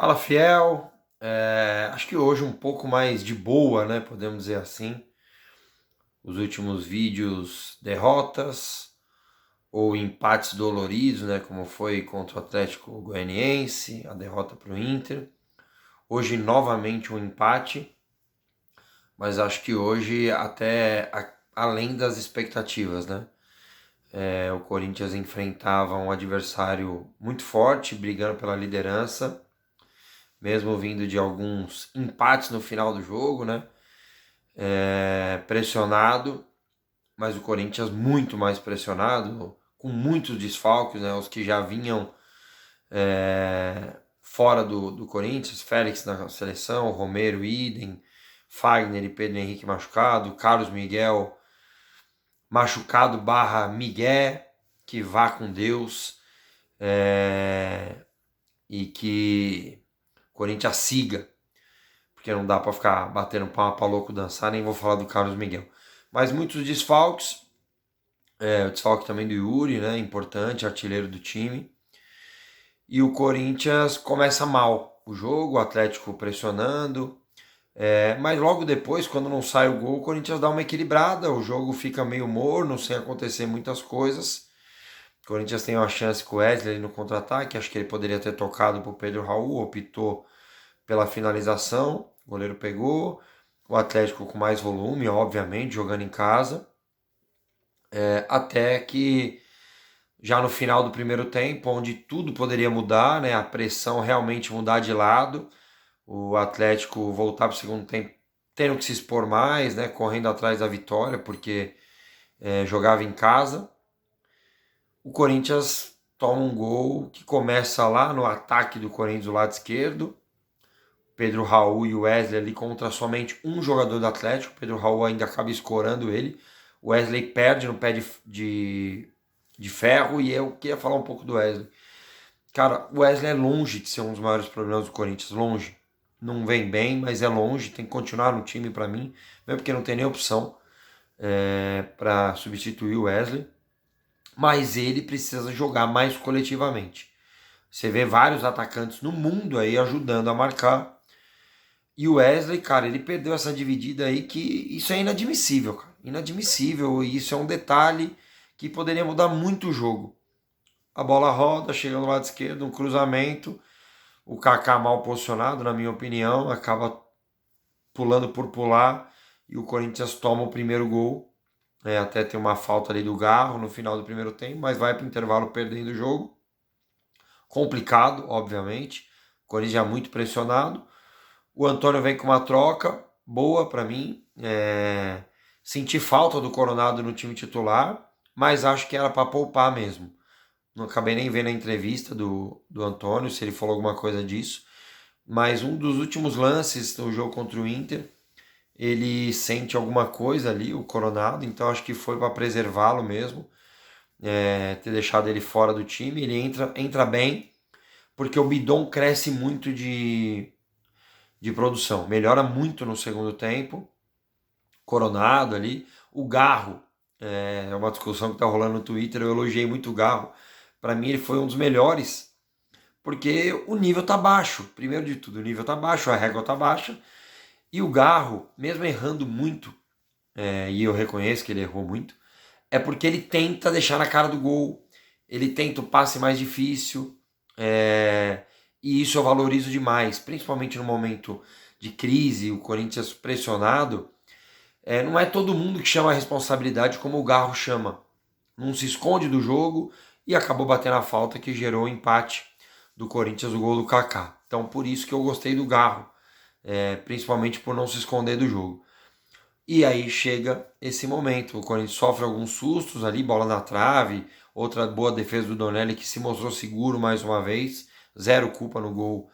Fala, fiel. Acho que hoje um pouco mais de boa, né? Podemos dizer assim. Os últimos vídeos, derrotas ou empates doloridos, né? Como foi contra o Atlético Goianiense, a derrota para o Inter. Hoje novamente um empate, mas acho que hoje até além das expectativas, né? O Corinthians enfrentava um adversário muito forte, brigando pela liderança, mesmo vindo de alguns empates no final do jogo, né? Pressionado, mas o Corinthians muito mais pressionado, com muitos desfalques, né? Os que já vinham fora do Corinthians, Félix na seleção, Romero, idem, Fagner e Pedro Henrique machucado, Carlos Miguel machucado barra Miguel, que vá com Deus, e que o Corinthians siga, porque não dá para ficar batendo palma para louco dançar, nem vou falar do Carlos Miguel. Mas muitos desfalques, o desfalque também do Yuri, né, importante, artilheiro do time. E o Corinthians começa mal o jogo, o Atlético pressionando, mas logo depois, quando não sai o gol, o Corinthians dá uma equilibrada, o jogo fica meio morno, sem acontecer muitas coisas. O Corinthians tem uma chance com o Wesley no contra-ataque, acho que ele poderia ter tocado para o Pedro Raul, optou pela finalização, o goleiro pegou, o Atlético com mais volume, obviamente, jogando em casa, até que já no final do primeiro tempo, onde tudo poderia mudar, né, a pressão realmente mudar de lado, o Atlético voltar para o segundo tempo tendo que se expor mais, né, correndo atrás da vitória, porque jogava em casa. O Corinthians toma um gol que começa lá no ataque do Corinthians do lado esquerdo, Pedro Raul e o Wesley ali contra somente um jogador do Atlético. Pedro Raul ainda acaba escorando ele. O Wesley perde no pé de ferro, e eu queria falar um pouco do Wesley. Cara, o Wesley é longe de ser um dos maiores problemas do Corinthians, longe. Não vem bem, mas é longe, tem que continuar no time para mim, mesmo porque não tem nem opção para substituir o Wesley. Mas ele precisa jogar mais coletivamente. Você vê vários atacantes no mundo aí ajudando a marcar. E o Wesley, cara, ele perdeu essa dividida aí, que isso é inadmissível, cara. Inadmissível, e isso é um detalhe que poderia mudar muito o jogo. A bola roda, chega no lado esquerdo, um cruzamento, o Kaká mal posicionado, na minha opinião, acaba pulando por pular, e o Corinthians toma o primeiro gol. Até tem uma falta ali do Garro no final do primeiro tempo, mas vai para o intervalo perdendo o jogo. Complicado, obviamente. O Corinthians já muito pressionado. O Antônio vem com uma troca boa para mim. Senti falta do Coronado no time titular, mas acho que era para poupar mesmo. Não acabei nem vendo a entrevista do Antônio, se ele falou alguma coisa disso. Mas um dos últimos lances do jogo contra o Inter, ele sente alguma coisa ali, o Coronado, então acho que foi para preservá-lo mesmo, ter deixado ele fora do time. Ele entra bem, porque o Bidon cresce muito de produção, melhora muito no segundo tempo. Coronado ali, o Garro, é uma discussão que está rolando no Twitter, eu elogiei muito o Garro. Para mim ele foi um dos melhores, porque o nível tá baixo, primeiro de tudo, o nível tá baixo, a régua tá baixa, e o Garro, mesmo errando muito, e eu reconheço que ele errou muito, é porque ele tenta deixar na cara do gol, ele tenta o passe mais difícil, e isso eu valorizo demais, principalmente no momento de crise, o Corinthians pressionado. Não é todo mundo que chama a responsabilidade como o Garro chama. Não se esconde do jogo e acabou batendo a falta que gerou o empate do Corinthians, o gol do Kaká. Então por isso que eu gostei do Garro, principalmente por não se esconder do jogo. E aí chega esse momento, o Corinthians sofre alguns sustos ali, bola na trave, outra boa defesa do Donelli, que se mostrou seguro mais uma vez, zero culpa no gol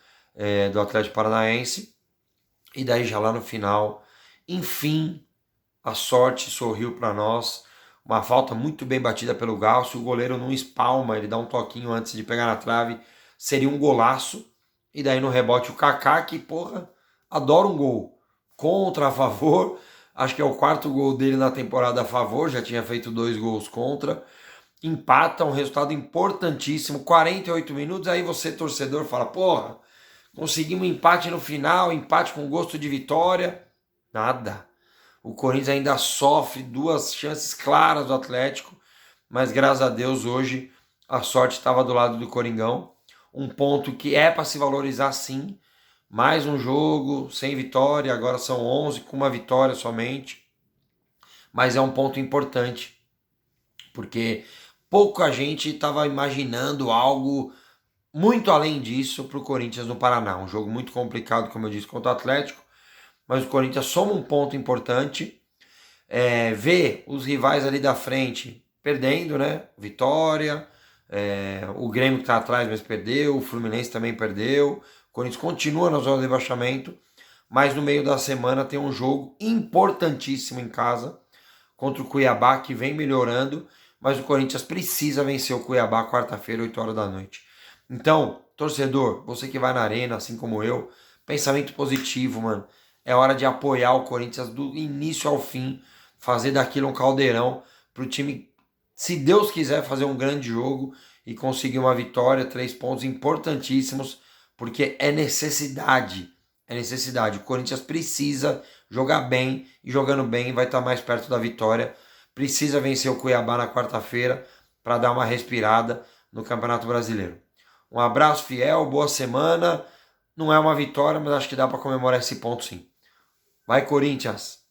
do Atlético Paranaense. E daí já lá no final, enfim, a sorte sorriu para nós. Uma falta muito bem batida pelo Galo. Se o goleiro não espalma, ele dá um toquinho antes de pegar na trave, seria um golaço. E daí no rebote o Kaká, que porra, adora um gol. Contra, a favor. Acho que é o quarto gol dele na temporada a favor. Já tinha feito 2 gols contra. Empata, um resultado importantíssimo. 48 minutos. Aí você, torcedor, fala, porra, Conseguimos um empate no final, empate com gosto de vitória. Nada. O Corinthians ainda sofre 2 chances claras do Atlético, mas graças a Deus hoje a sorte estava do lado do Coringão. Um ponto que é para se valorizar sim. Mais um jogo sem vitória, agora são 11 com uma vitória somente. Mas é um ponto importante, porque pouca gente estava imaginando algo muito além disso para o Corinthians no Paraná. Um jogo muito complicado, como eu disse, contra o Atlético, mas o Corinthians soma um ponto importante. Vê os rivais ali da frente perdendo, né? Vitória, o Grêmio que está atrás, mas perdeu, o Fluminense também perdeu, o Corinthians continua na zona de rebaixamento, mas no meio da semana tem um jogo importantíssimo em casa contra o Cuiabá, que vem melhorando, mas o Corinthians precisa vencer o Cuiabá quarta-feira, 8 horas da noite. Então, torcedor, você que vai na arena, assim como eu, pensamento positivo, mano. É hora de apoiar o Corinthians do início ao fim, fazer daquilo um caldeirão pro time, se Deus quiser, fazer um grande jogo e conseguir uma vitória, 3 pontos importantíssimos, porque é necessidade. É necessidade. O Corinthians precisa jogar bem e jogando bem vai estar mais perto da vitória. Precisa vencer o Cuiabá na quarta-feira para dar uma respirada no Campeonato Brasileiro. Um abraço fiel, boa semana. Não é uma vitória, mas acho que dá para comemorar esse ponto sim. Vai, Corinthians!